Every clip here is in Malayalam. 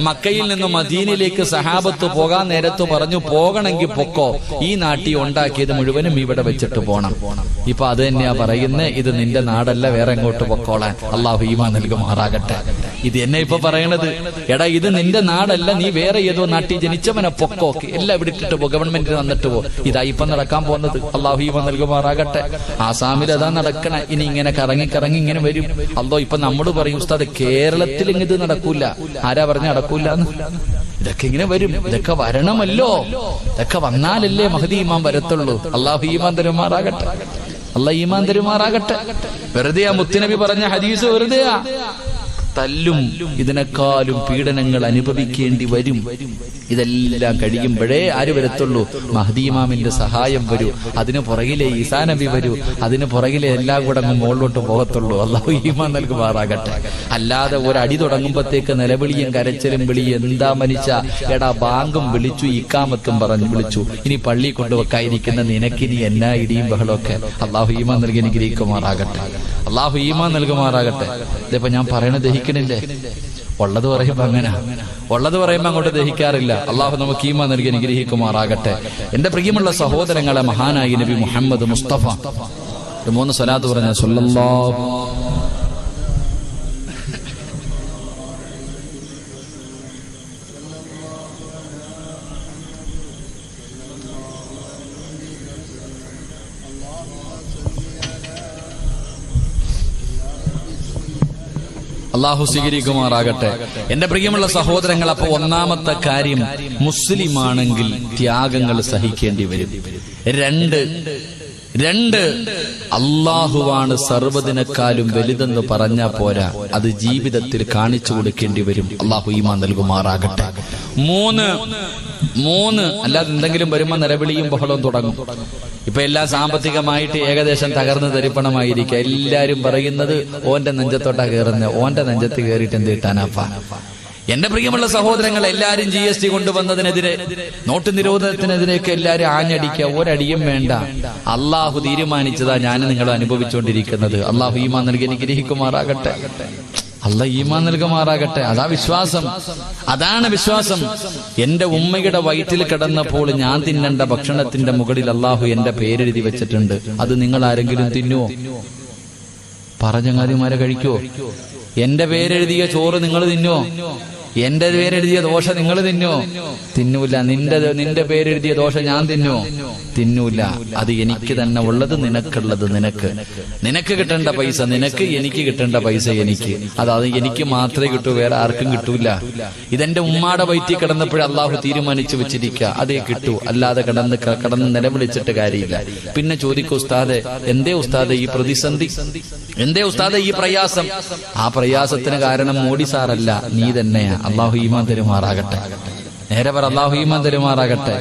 മക്കയിൽ നിന്ന് മദീനയിലേക്ക് സഹാബത്ത് പോകാൻ നേരത്ത് പറഞ്ഞു, പോകണമെങ്കിൽ പൊക്കോ, ഈ നാട്ടിൽ ഉണ്ടാക്കിയത് മുഴുവനും ഇവിടെ വെച്ചിട്ട് പോണം. ഇപ്പൊ അത് തന്നെയാ പറയുന്നത്, ഇത് നിന്റെ നാടല്ല, വേറെ എങ്ങോട്ട് പൊക്കോളാൻ. അള്ളാഹു ഈമാൻ നൽകുമാറാകട്ടെ. ഇത് എന്നെ ഇപ്പൊ പറയണത്, എടാ ഇത് നിന്റെ നാടല്ല, നീ വേറെ ഏതോ നാട്ടിൽ ജനിച്ചവനെ പൊക്കോ, എല്ലാം ഇവിടെ ഇട്ടിട്ട് പോ, ഗവൺമെന്റ് വന്നിട്ട് പോ. ഇതാ ഇപ്പൊ നടക്കാൻ പോകുന്നത്. അള്ളാഹു ഈമാൻ നൽകുമാറാകട്ടെ. ആസാമിൽ അതാ നടക്കണ. ഇനി ഇങ്ങനെ കറങ്ങി കറങ്ങി ഇങ്ങനെ വരും. അല്ലോ ഇപ്പൊ നമ്മള് പറയും, ഉസ്താദ് കേരളത്തിൽ ഇത് നടക്കൂല. ആരാ പറഞ്ഞ നടക്കൂല? ഇതൊക്കെ ഇങ്ങനെ വരും. ഇതൊക്കെ വരണമല്ലോ. ഇതൊക്കെ വന്നാലല്ലേ മഹദി ഈമാൻ വരത്തുള്ളൂ. അള്ളാഹു ഈമാൻ തരുമാറാകട്ടെ. അള്ളാഹ് ഈമാൻ തരുമാറാകട്ടെ. വെറുതെയാ മുത്തുനബി പറഞ്ഞ ഹദീസ്, വെറുതെയാ. തല്ലും ഇതിനേക്കാളും പീഡനങ്ങൾ അനുഭവിക്കേണ്ടി വരും. ഇതെല്ലാം കഴിയുമ്പോഴേ ആര് വരത്തുള്ളൂ? മഹ്ദി ഇമാമിന്റെ സഹായം വരൂ. അതിന് പുറകിലെ ഈസാ നബി വരൂ. അതിന് പുറകിലെ എല്ലാം കൂടെ അങ്ങ് മുകളിലോട്ട് പോകത്തുള്ളൂ. അള്ളാഹു ഈമാൻ നൽകുമാറാകട്ടെ. അല്ലാതെ ഒരടി തുടങ്ങുമ്പോഴത്തേക്ക് നിലവിളിയും കരച്ചിലും വിളിയും, എന്താ മനുഷ്യ, എടാ ബാങ്കും വിളിച്ചു, ഇക്കാമത്തും പറഞ്ഞു വിളിച്ചു, ഇനി പള്ളി കൊണ്ടുവെക്കാതിരിക്കുന്ന നിനക്കിനി എന്നാ ഇടിയും ബഹളമൊക്കെ. അള്ളാഹു ഈമാൻ നൽകി അനുഗ്രഹിക്കുമാറാകട്ടെ. അള്ളാഹു ഈമാൻ നൽകുമാറാകട്ടെ. ഇതിപ്പോ ഞാൻ പറയണത് ദഹിക്കണില്ലേ? ഉള്ളത് പറയുമ്പോ അങ്ങനെ, ഉള്ളത് പറയുമ്പോ അങ്ങോട്ട് ദഹിക്കാറില്ല. അള്ളാഹു നമുക്ക് ഈമാൻ നൽകി അനുഗ്രഹിക്കുമാറാകട്ടെ. എന്റെ പ്രിയമുള്ള സഹോദരങ്ങളെ, മഹാനായി നബി മുഹമ്മദ് മുസ്തഫ 3 സ്വലാത്ത് പറഞ്ഞ സല്ലല്ലാഹു അള്ളാഹു സ്വീകരിക്കുമാറാകട്ടെ. എന്റെ പ്രിയമുള്ള സഹോദരങ്ങൾ, അപ്പൊ ഒന്നാമത്തെ കാര്യം, മുസ്ലിമാണെങ്കിൽ ത്യാഗങ്ങൾ സഹിക്കേണ്ടി വരും. രണ്ട് അള്ളാഹുവാണ് സർവ്വതിനേക്കാളും വലുതെന്ന് പറഞ്ഞാ പോരാ, അത് ജീവിതത്തിൽ കാണിച്ചു കൊടുക്കേണ്ടി വരും. അള്ളാഹു ഈമാൻ നൽകുമാറാകട്ടെ. 3 അല്ലാതെ എന്തെങ്കിലും വരുമ്പോ നിലവിളിയും ബഹളവും തുടങ്ങും. ഇപ്പൊ എല്ലാം സാമ്പത്തികമായിട്ട് ഏകദേശം തകർന്ന് തരിപ്പണമായിരിക്കുക. എല്ലാരും പറയുന്നത് ഓന്റെ നെഞ്ചത്തോട്ടാ കയറുന്നത്, ഓന്റെ നെഞ്ചത്ത് കയറിയിട്ട് എന്ത് കിട്ടാനാപ്പാ? എന്റെ പ്രിയമുള്ള സഹോദരങ്ങൾ, എല്ലാരും GST കൊണ്ടുവന്നതിനെതിരെ, നോട്ട് നിരോധനത്തിനെതിരെയൊക്കെ എല്ലാരും ആഞ്ഞടിക്കുക. ഒരടിയും വേണ്ട. അള്ളാഹു തീരുമാനിച്ചതാ ഞാൻ നിങ്ങൾ അനുഭവിച്ചുകൊണ്ടിരിക്കുന്നത്. അള്ളാഹു ഈമാൻ നൽകി അനുഗ്രഹിക്കുമാറാകട്ടെ. അള്ളാഹ് ഈമാൻ നൽകുമാറാകട്ടെ. അതാ വിശ്വാസം, അതാണ് വിശ്വാസം. എന്റെ ഉമ്മയുടെ വയറ്റിൽ കിടന്നപ്പോൾ ഞാൻ തിന്നേണ്ട ഭക്ഷണത്തിന്റെ മുകളിൽ അള്ളാഹു എന്റെ പേരെഴുതി വെച്ചിട്ടുണ്ട്. അത് നിങ്ങൾ ആരെങ്കിലും തിന്നുവോ? പറഞ്ഞങ്ങാതിമാരെ കഴിക്കുവോ? എന്റെ പേരെഴുതിയ ചോറ് നിങ്ങൾ തിന്നുവോ? എന്റെ പേരെഴുതിയ ദോശ നിങ്ങൾ തിന്നോ? തിന്നൂല. നിന്റെ പേരെഴുതിയ ദോശ ഞാൻ തിന്നോ? തിന്നൂല. അത് എനിക്ക് തന്നെ ഉള്ളത്, നിനക്കുള്ളത് നിനക്ക് കിട്ടേണ്ട പൈസ നിനക്ക്, എനിക്ക് കിട്ടേണ്ട പൈസ എനിക്ക്. അത് എനിക്ക് മാത്രമേ കിട്ടൂ, വേറെ ആർക്കും കിട്ടൂല. ഇതെന്റെ ഉമ്മാടെ വയറ്റിൽ കിടന്നപ്പോഴേ അള്ളാഹു തീരുമാനിച്ചു വെച്ചിരിക്കുക, അതേ കിട്ടൂ. അല്ലാതെ കിടന്ന് നിലവിളിച്ചിട്ട് കാര്യമില്ല. പിന്നെ ചോദിക്കൂ, ഉസ്താദെ എന്തേ ഉസ്താദെ ഈ പ്രതിസന്ധി, എന്തേ ഉസ്താദെ ഈ പ്രയാസം? ആ പ്രയാസത്തിന് കാരണം മോഡി സാറല്ല, നീ തന്നെയാ. അള്ളാഹു ഈമാൻ തരുമാറാകട്ടെ. നേരെ പറ, അള്ളാഹു ഈമാൻ തരുമാറാകട്ടെ.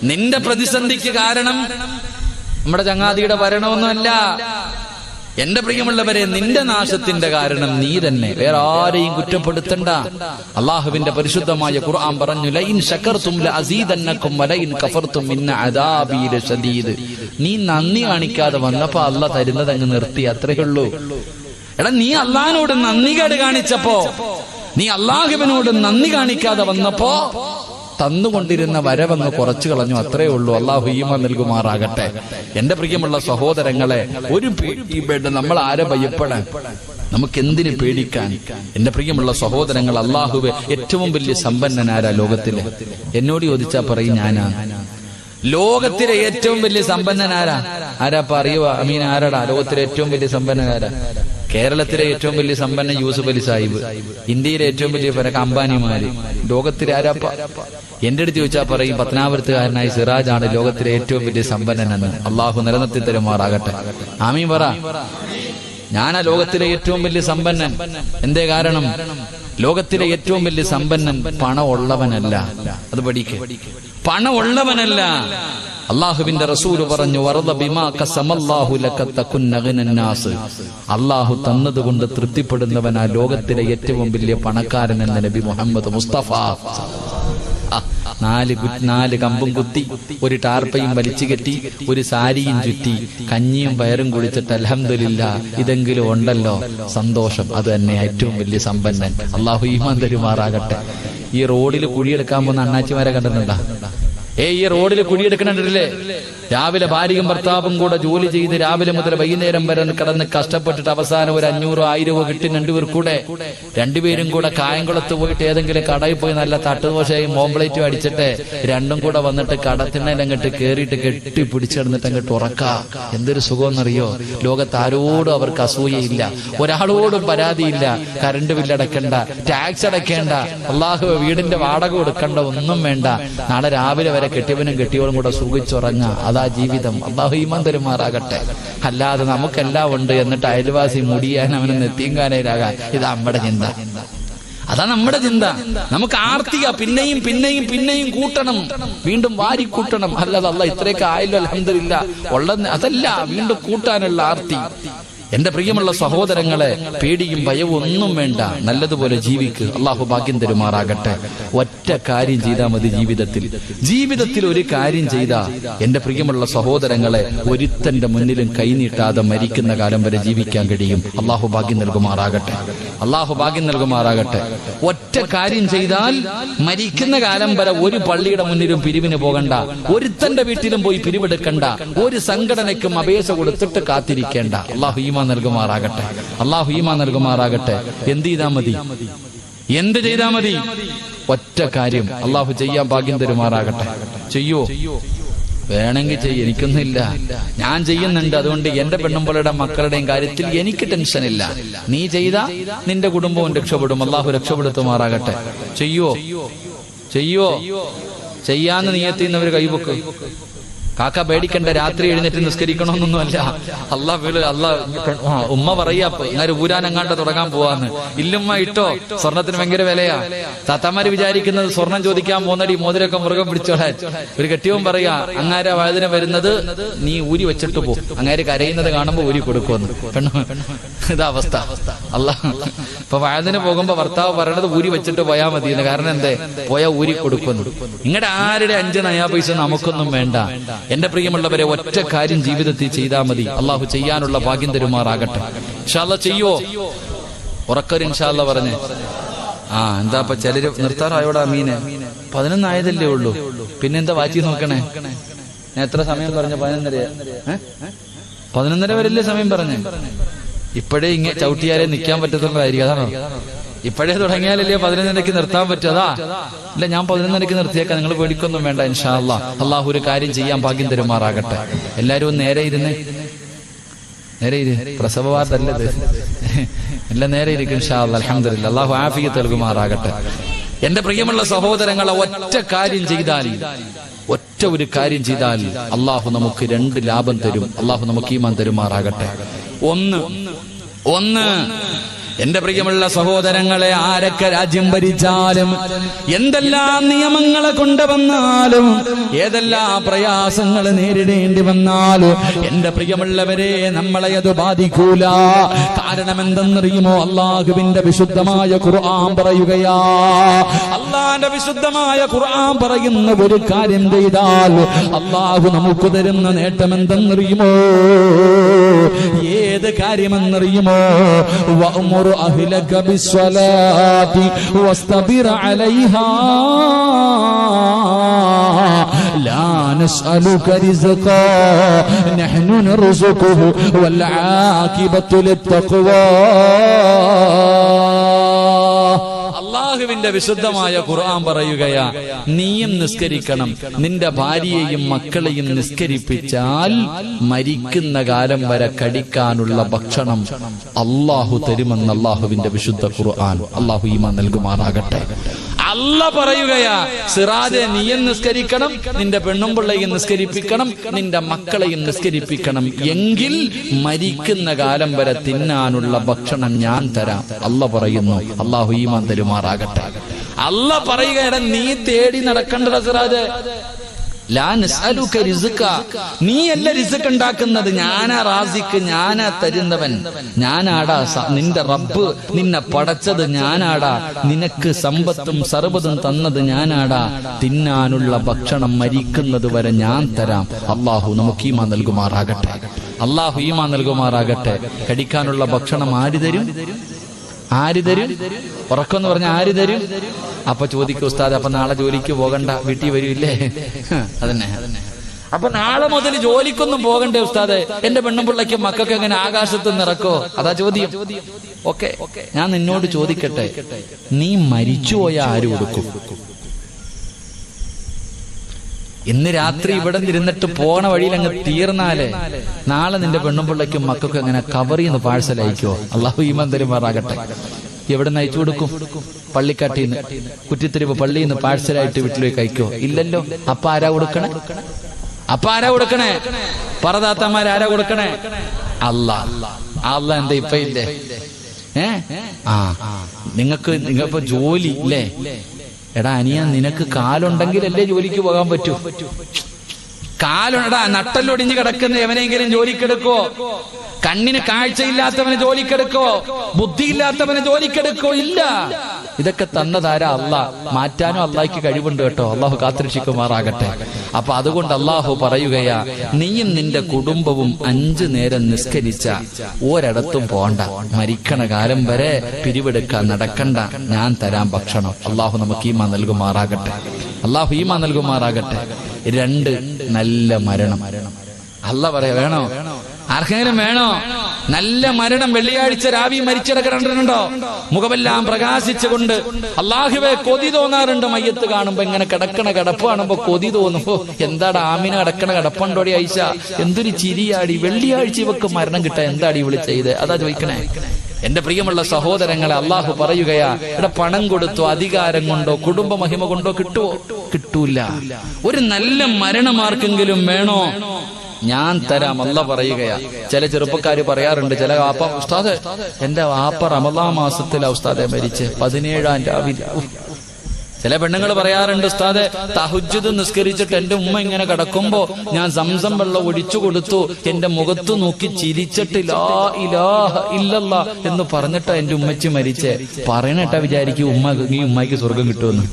നിന്റെ പ്രതിസന്ധിക്ക് കാരണം നമ്മുടെ ചങ്ങാതിയുടെ ഭരണമൊന്നുമല്ല. എന്റെ പ്രിയമുള്ളവരെ, നിന്റെ നാശത്തിന്റെ കാരണം നീ തന്നെ, വേറെ ആരെയും കുറ്റപ്പെടുത്തണ്ട. അള്ളാഹുവിന്റെ പരിശുദ്ധമായ ഖുർആൻ പറഞ്ഞു, ലഇൻ ശകർതും ലഅസീദന്നകും വലഇൻ കഫർതും ഇന്ന അദാബി ലശദീദ്. നീ നന്ദി കാണിക്കാതെ വന്നപ്പോ അള്ളാഹ് തരുന്നത് അങ്ങ് നിർത്തി, അത്രയേ ഉള്ളൂ. എടാ, നീ അള്ളാഹിനോട് നന്ദികേട് കാണിച്ചപ്പോ, നീ അള്ളാഹുവിനോട് നന്ദി കാണിക്കാതെ വന്നപ്പോ തന്നുകൊണ്ടിരുന്ന വരവങ്ങ് കുറച്ചു കളഞ്ഞു, അത്രേ ഉള്ളൂ. അള്ളാഹു ഈമാൻ നൽകുമാറാകട്ടെ. എന്റെ പ്രിയമുള്ള സഹോദരങ്ങളെ, ഒരു പേടി വേണ്ട. നമ്മൾ ആരെ ഭയപ്പെടാൻ? നമുക്ക് എന്തിനു പേടിക്കാൻ? എന്റെ പ്രിയമുള്ള സഹോദരങ്ങൾ, അള്ളാഹുവെ ഏറ്റവും വലിയ സമ്പന്നനാരാ ലോകത്തിലെ? എന്നോട് ചോദിച്ചാ പറയും ഞാനാ. ലോകത്തിലെ ഏറ്റവും വലിയ സമ്പന്നനാരാ? ആരാ അറിയുക? അമീൻ, ആരാടാ ലോകത്തിലെ ഏറ്റവും വലിയ സമ്പന്നനാരാ? കേരളത്തിലെ ഏറ്റവും വലിയ സമ്പന്നൻ യൂസുഫ് അലി സാഹിബ്, ഇന്ത്യയിലെ ഏറ്റവും വലിയ പരക്ക അംബാനിമാര്. ലോകത്തിലെ ആരാപ്പ? എന്റെ അടുത്ത് ചോദിച്ചാൽ പറയും പത്തനാപുരത്തുകാരനായ സിറാജാണ് ലോകത്തിലെ ഏറ്റവും വലിയ സമ്പന്നനെന്ന്. അള്ളാഹു നിലനിർത്തി തരുമാറാകട്ടെ. ആമീൻ പറ. ഞാനാ ലോകത്തിലെ ഏറ്റവും വലിയ സമ്പന്നൻ. എന്തേ കാരണം? ലോകത്തിലെ ഏറ്റവും വലിയ സമ്പന്നൻ പണമുള്ളവനല്ല. അത് പഠിക്ക്. പണമുള്ളവനല്ല. അള്ളാഹുവിന്റെ റസൂല് പറഞ്ഞു, വറദ ബിമാ ഖസമല്ലാഹു ലക തകുന്ന ഗനന്നാസ്. അള്ളാഹു തന്നതുകൊണ്ട് തൃപ്തിപ്പെടുന്നവനാ ലോകത്തിലെ ഏറ്റവും വലിയ പണക്കാരൻ എന്ന് നബി മുഹമ്മദ് മുസ്തഫ. 4 കമ്പും കുത്തി, ഒരു ടാർപ്പയും വലിച്ചു കെട്ടി, ഒരു സാരിയും ചുറ്റി, കഞ്ഞിയും പയറും കുടിച്ചിട്ട് അൽഹംദുലില്ലാ ഇതെങ്കിലും ഉണ്ടല്ലോ, സന്തോഷം. അത് തന്നെ ഏറ്റവും വലിയ സമ്പന്നൻ. അള്ളാഹു ഈമാൻ തരുമാറാകട്ടെ. ഈ റോഡിൽ കുഴിയെടുക്കാൻ പോകുന്ന അണ്ണാച്ചിമാരെ കണ്ടിട്ടുണ്ടാ? ഈ റോഡിൽ കുഴിയെടുക്കണില്ലേ? രാവിലെ ഭാര്യയും ഭർത്താവും കൂടെ ജോലി ചെയ്ത് രാവിലെ മുതൽ വൈകുന്നേരം വരെ കിടന്ന് കഷ്ടപ്പെട്ടിട്ട് അവസാനം ഒരു 500-1000 കിട്ടി രണ്ടുപേരും കൂടെ കായംകുളത്ത് പോയിട്ട് ഏതെങ്കിലും കടയിൽ പോയി നല്ല തട്ടുദോശയും ഓംപ്ലേറ്റും അടിച്ചിട്ട് രണ്ടും കൂടെ വന്നിട്ട് കടത്തിനങ്ങട്ട് കേറിയിട്ട് കെട്ടി പിടിച്ചെടുന്നിട്ട് അങ്ങോട്ട് ഉറക്കാം. എന്തൊരു സുഖമെന്നറിയോ? ലോകത്ത് ആരോടും അവർക്ക് അസൂയയില്ല, ഒരാളോടും പരാതിയില്ല. കറണ്ട് ബില്ലടക്കണ്ട, ടാക്സ് അടയ്ക്കേണ്ട, അള്ളാഹു വീടിന്റെ വാടക കൊടുക്കണ്ട, ഒന്നും വേണ്ട. നാളെ രാവിലെ വരെ കെട്ടിയവനും കെട്ടിയവളും കൂടെ സുഖിച്ചുറങ്ങാം. അതാ ജീവിതം. അള്ളാഹു ഈമാൻ തരുമാറാകട്ടെ. അല്ലാതെ നമുക്കെല്ലാം ഉണ്ട് എന്നിട്ട് അയൽവാസി മുടിയാൻ അവന് നെത്തിയങ്കാനയിലാകാൻ, ഇത് നമ്മുടെ ചിന്ത. അതാ നമ്മുടെ ചിന്ത. നമുക്ക് ആർത്തിക പിന്നെയും പിന്നെയും പിന്നെയും കൂട്ടണം, വീണ്ടും വാരിക്കൂട്ടണം. അല്ലാതെ അള്ളാഹ് ഇത്രയൊക്കെ ആയല്ലോ അൽഹംദുലില്ലാ ഉള്ളത്, അതല്ല, വീണ്ടും കൂട്ടാനുള്ള ആർത്തി. എന്റെ പ്രിയമുള്ള സഹോദരങ്ങളെ, പേടിയും ഭയവും ഒന്നും വേണ്ട, നല്ലതുപോലെ ജീവിക്ക്. അള്ളാഹു ഭാഗ്യം തരുമാറാകട്ടെ. ഒറ്റ കാര്യം ചെയ്താൽ മതി ജീവിതത്തിൽ ഒരു കാര്യം ചെയ്താ എന്റെ പ്രിയമുള്ള സഹോദരങ്ങളെ, ഒരുത്തന്റെ മുന്നിലും കൈനീട്ടാതെ മരിക്കുന്ന കാലം വരെ ജീവിക്കാൻ കഴിയും. അള്ളാഹു ഭാഗ്യം നൽകുമാറാകട്ടെ. അള്ളാഹു ഭാഗ്യം നൽകുമാറാകട്ടെ. ഒറ്റ കാര്യം ചെയ്താൽ മരിക്കുന്ന കാലം വരെ ഒരു പള്ളിയുടെ മുന്നിലും പിരിവിന് പോകണ്ട, ഒരുത്തന്റെ വീട്ടിലും പോയി പിരിവെടുക്കണ്ട, ഒരു സംഘടനയ്ക്കും അപേക്ഷ കൊടുത്തിട്ട് കാത്തിരിക്കേണ്ട. അള്ളാഹു ഈമാൻ നൽകുമാറാകട്ടെ. അള്ളാഹു ഈമാൻ നൽകുമാറാകട്ടെ. എന്ത് ചെയ്താൽ മതി? എന്ത് ചെയ്താൽ മതി? ഒറ്റ കാര്യം. അള്ളാഹു ചെയ്യാൻ ഭാഗ്യം തരുമാറാകട്ടെ. ചെയ്യോ? വേണമെങ്കിൽ ചെയ്യും, എനിക്കൊന്നുമില്ല, ഞാൻ ചെയ്യുന്നുണ്ട്. അതുകൊണ്ട് എന്റെ പെണ്ണുമ്പളുടെ മക്കളുടെയും കാര്യത്തിൽ എനിക്ക് ടെൻഷനില്ല. നീ ചെയ്താ നിന്റെ കുടുംബവും രക്ഷപ്പെടും. അള്ളാഹു രക്ഷപ്പെടുത്തുമാറാകട്ടെ. ചെയ്യോ? ചെയ്യാന്ന് നീയത്തിന്നവര് കൈവക്ക്. കാക്ക പേടിക്കണ്ട, രാത്രി എഴുന്നേറ്റ് നിസ്കരിക്കണമെന്നൊന്നുമല്ല. ഉമ്മ പറയാ ഇങ്ങനെ ഊരാനങ്ങാണ്ട് തുടങ്ങാൻ പോവാന്ന്. ഇല്ലുമ്മ ഇട്ടോ, സ്വർണത്തിന് ഭയങ്കര വിലയാ. താത്താമാര് വിചാരിക്കുന്നത് സ്വർണം ചോദിക്കാൻ പോകുന്നടി മോതിരൊക്കെ മുറുകം പിടിച്ചോളാൻ. ഒരു കെട്ടിയവും പറയാ, അങ്ങാരെ വഴുതിന് വരുന്നത് നീ ഊരി വെച്ചിട്ട് പോ, അങ്ങാര് കരയുന്നത് കാണുമ്പോ ഊരി കൊടുക്കുമെന്ന്. പെണ്ണു ഇതാ അവസ്ഥ. ഇപ്പൊ വഴുതിന് പോകുമ്പോ ഭർത്താവ് പറയണത് ഊരി വെച്ചിട്ട് പോയാൽ മതി. കാരണം എന്തേ? പോയാ ഊരി കൊടുക്കുന്നു. ഇങ്ങടെ ആരുടെ 5 നയാ പൈസ നമുക്കൊന്നും വേണ്ട. എന്റെ പ്രിയമുള്ളവരെ, ഒറ്റ കാര്യം ജീവിതത്തിൽ ചെയ്താൽ മതി. അള്ളാഹു ചെയ്യാനുള്ള ഭാഗ്യം തരുമാറാകട്ടെ. ഇൻഷാ അല്ലാഹ് ചെയ്യോ? ഉറക്കൊരു ഇൻഷാ അല്ലാഹ് പറഞ്ഞേ. എന്താ ഇപ്പൊ ചിലര് നിർത്താറായോടാ മീനെ? 11 ആയതല്ലേ ഉള്ളൂ, പിന്നെന്താ വാച്ചി നോക്കണേ? ഞാൻ എത്ര സമയം പറഞ്ഞ? 11:30 വരെയല്ലേ സമയം പറഞ്ഞേ? ഇപ്പോഴേ ഇങ്ങനെ ചവിട്ടിയാലേ നിൽക്കാൻ പറ്റത്തുള്ളതായിരിക്കും. അതാണോ? ഇപ്പോഴേ തുടങ്ങിയാലല്ലേ 11:30 നിർത്താൻ പറ്റതാ? ഇല്ല, ഞാൻ 11:30 നിർത്തിയേക്കാം, നിങ്ങൾ പേടിക്കൊന്നും വേണ്ട. ഇൻഷാ അല്ലാഹ് അള്ളാഹു ഒരു കാര്യം ചെയ്യാൻ ഭാഗ്യം തരുമാറാകട്ടെ. എല്ലാരും ഒന്ന് നേരെ ഇരുന്ന്, പ്രസവ വാർത്തല്ലത്, എല്ലാം നേരെ ഇരിക്കും. ഇൻഷാ അല്ലാഹ് അൽഹംദുലില്ലാഹ്. അള്ളാഹു ആഫിയത്ത് നൽകുമാറാകട്ടെ. എന്റെ പ്രിയമുള്ള സഹോദരങ്ങളെ, ഒറ്റ കാര്യം ചെയ്താൽ, ഒറ്റ ഒരു കാര്യം ചെയ്താൽ അള്ളാഹു നമുക്ക് 2 ലാഭം തരും. അള്ളാഹു നമുക്ക് ഈമാൻ തരുമാറാകട്ടെ. ഒന്ന് എന്റെ പ്രിയമുള്ള സഹോദരങ്ങളെ, ആരൊക്കെ രാജ്യം ഭരിച്ചാലും, എന്തെല്ലാം നിയമങ്ങളെ കൊണ്ടുവന്നാലും, ഏതെല്ലാം പ്രയാസങ്ങൾ നേരിടേണ്ടി വന്നാലും, എന്റെ പ്രിയമുള്ളവരെ, നമ്മളെ അത് ബാധിക്കൂല. കാരണം എന്തെന്നറിയുമോ? അള്ളാഹുവിന്റെ വിശുദ്ധമായ ഖുർആൻ പറയുകയാ. അള്ളാന്റെ വിശുദ്ധമായ ഖുർആൻ പറയുന്ന ഒരു കാര്യം ചെയ്താൽ അള്ളാഹു നമുക്ക് തരുന്ന നേട്ടം എന്തെന്നറിയുമോ? ഏത് കാര്യമെന്നറിയുമോ? أهلك بالصلاة واصطبر عليها لا نسألك رزقا نحن نرزقه والعاقبة للتقوى. അള്ളാഹുവിന്റെ വിശുദ്ധമായ ഖുർആൻ പറയുകയാ, നീയും നിസ്കരിക്കണം, നിന്റെ ഭാര്യയെയും മക്കളെയും നിസ്കരിപ്പിച്ചാൽ മരിക്കുന്ന കാലം വരെ കടിക്കാനുള്ള ഭക്ഷണം അള്ളാഹു തരുമെന്ന് അള്ളാഹുവിന്റെ വിശുദ്ധ ഖുർആൻ. അള്ളാഹു ഈമാൻ നൽകുമാറാകട്ടെ. അല്ലാഹ് പറയുകയാ, സിറാജെ, നീയും നിസ്കരിക്കണം, നിന്റെ പെണ്ണുമ്പിള്ളയും നിസ്കരിപ്പിക്കണം, നിന്റെ മക്കളെയും നിസ്കരിപ്പിക്കണം, എങ്കിൽ മരിക്കുന്ന കാലം വരെ തിന്നാനുള്ള ഭക്ഷണം ഞാൻ തരാം. അല്ലാഹ് പറയുന്നു. അള്ളാഹു ഈമാൻ തരുമാറാകട്ടെ. അല്ലാഹ് പറയുകയാണ്, നീ തേടി നടക്കേണ്ടത് സിറാജെ. ലാ നസ്അലുക റിസ്ക, നീയല്ല റിസ്ക് ഉണ്ടാക്കുന്നത്, ഞാനാ റാസിക്ക്, ഞാനാ തരുന്നവൻ, ഞാനാടാ നിന്റെ റബ്ബ്, നിന്നെ പടച്ചത് ഞാനാടാ, നിനക്ക് സമ്പത്തും സർവ്വതും തന്നത് ഞാനാടാ, തിന്നാനുള്ള ഭക്ഷണം മരിക്കുന്നത് വരെ ഞാൻ തരാം. അള്ളാഹു നമുക്ക് ഈമാൻ നൽകുമാറാകട്ടെ. അള്ളാഹു ഈമാൻ നൽകുമാറാകട്ടെ. കടിക്കാനുള്ള ഭക്ഷണം ആര് തരും? ആര് തരും? ഉറക്കമെന്ന് പറഞ്ഞ ആര് തരും? അപ്പൊ ചോദിക്കും ഉസ്താദ്, അപ്പൊ നാളെ ജോലിക്ക് പോകണ്ട, വീട്ടിൽ വരില്ലേ? അതന്നെ. അപ്പൊ നാളെ മുതൽ ജോലിക്കൊന്നും പോകണ്ടേ ഉസ്താദ്? എന്റെ പെണ്ണും പിള്ളയ്ക്കും മക്കൾക്ക് എങ്ങനെ ആകാശത്ത് നിറക്കോ? അതാ ചോദ്യം. ഓക്കെ, ഞാൻ നിന്നോട് ചോദിക്കട്ടെ, നീ മരിച്ചുപോയ ആര് കൊടുക്കും? ഇന്ന് രാത്രി ഇവിടെ ഇരുന്നിട്ട് പോണ വഴിയിൽ അങ്ങ് തീർന്നാലേ നാളെ നിന്റെ പെണ്ണും പിള്ളയ്ക്കും മക്കൾക്കും എങ്ങനെ കവറിൽ നിന്ന് പാഴ്സൽ അയക്കോ? അള്ളാഹു ഈമാൻ തരുമാറാകട്ടെ. എവിടെ നിന്ന് അയച്ചു കൊടുക്കും? പള്ളിക്കാട്ടിന്ന്, കുറ്റിത്തെരുവ് പള്ളിയിൽ നിന്ന് പാഴ്സലായിട്ട് വീട്ടിലേക്ക് അയക്കോ? ഇല്ലല്ലോ. അപ്പൊ ആരാ കൊടുക്കണേ? പറദാത്തമാരാരാ കൊടുക്കണേ? അല്ലാ. എന്താ ഇപ്പൊ ഇല്ലേ? നിങ്ങൾക്ക് ജോലി ഇല്ലേ? എടാ അനിയ, നിനക്ക് കാലുണ്ടെങ്കിലല്ലേ ജോലിക്ക് പോകാൻ പറ്റൂ. കാലുണ്ടാ നട്ടല്ലൊടിഞ്ഞ് കിടക്കുന്ന എവനെങ്കിലും ജോലിക്കെടുക്കോ? കണ്ണിന് കാഴ്ചയില്ലാത്തവനെ ജോലിക്കെടുക്കോ? ബുദ്ധിയില്ലാത്തവനെ ജോലിക്കെടുക്കോ? ഇല്ല. ഇതൊക്കെ തന്നതാരാ? അള്ളാഹ്. മാറ്റാനും അള്ളാഹ്ക്ക് കഴിവുണ്ട് കേട്ടോ. അള്ളാഹു കാത്തിരക്ഷിക്കുമാറാകട്ടെ. അപ്പൊ അതുകൊണ്ട് അള്ളാഹു പറയുകയാ, നീയും നിന്റെ കുടുംബവും 5 നേരം നിസ്കരിച്ച ഒരിടത്തും പോണ്ട, മരിക്കണ കാലം വരെ പിരിവെടുക്കാൻ നടക്കണ്ട, ഞാൻ തരാം ഭക്ഷണം. അള്ളാഹു നമുക്ക് ഈമാൻ നൽകുമാറാകട്ടെ. 2 നല്ല മരണം. അള്ളാഹ് പറയാ, വേണോ? ആർക്കെങ്കിലും വേണോ നല്ല മരണം? വെള്ളിയാഴ്ച രാവി മരിച്ചിടക്കിടണ്ടോ? മുഖമെല്ലാം പ്രകാശിച്ചുകൊണ്ട് അള്ളാഹുവേ കൊതി തോന്നാറുണ്ട്. മയ്യത്ത് കാണുമ്പോ, ഇങ്ങനെ കിടക്കണ കിടപ്പ് കാണുമ്പോ കൊതി തോന്നുമ്പോ, എന്താടാ ആമിന കിടക്കണ കിടപ്പുണ്ടോടി ഐഷ, എന്തൊരു ചിരിയാടി, വെള്ളിയാഴ്ച ഇവക്ക് മരണം കിട്ടാൻ എന്താടി ഇവള് ചെയ്ത്? അതാ ചോദിക്കണേ. എന്റെ പ്രിയമുള്ള സഹോദരങ്ങളെ, അള്ളാഹു പറയുകയാ, ഇവിടെ പണം കൊടുത്തോ, അധികാരം കൊണ്ടോ, കുടുംബ മഹിമ കൊണ്ടോ കിട്ടുവോ? കിട്ടൂല. ഒരു നല്ല മരണമാർക്കെങ്കിലും വേണോ? ഞാൻ തരാം. അല്ലാഹ് പറയുകയാ. ചില ചെറുപ്പക്കാര് പറയാറുണ്ട്, ചില വാപ്പ, ഉസ്താദ് എന്റെ വാപ്പ റമളാൻ മാസത്തിലാ ഉസ്താദെ മരിച്ച്, 17-ാം രാവിലെ. ചില പെണ്ണുങ്ങൾ പറയാറുണ്ട്, ഉസ്താദെ തഹജ്ജുദ് നിസ്കരിച്ചിട്ട് എന്റെ ഉമ്മ ഇങ്ങനെ കിടക്കുമ്പോ ഞാൻ സംസം വെള്ളം ഒഴിച്ചു കൊടുത്തു, എന്റെ മുഖത്ത് നോക്കി ചിരിച്ചിട്ട് ലാ ഇലാഹ ഇല്ലല്ലാ എന്ന് പറഞ്ഞിട്ടാ എന്റെ ഉമ്മച്ചി മരിച്ചേ. പറയണട്ടാ വിചാരിക്കും ഈ ഉമ്മയ്ക്ക് സ്വർഗം കിട്ടുമെന്ന്.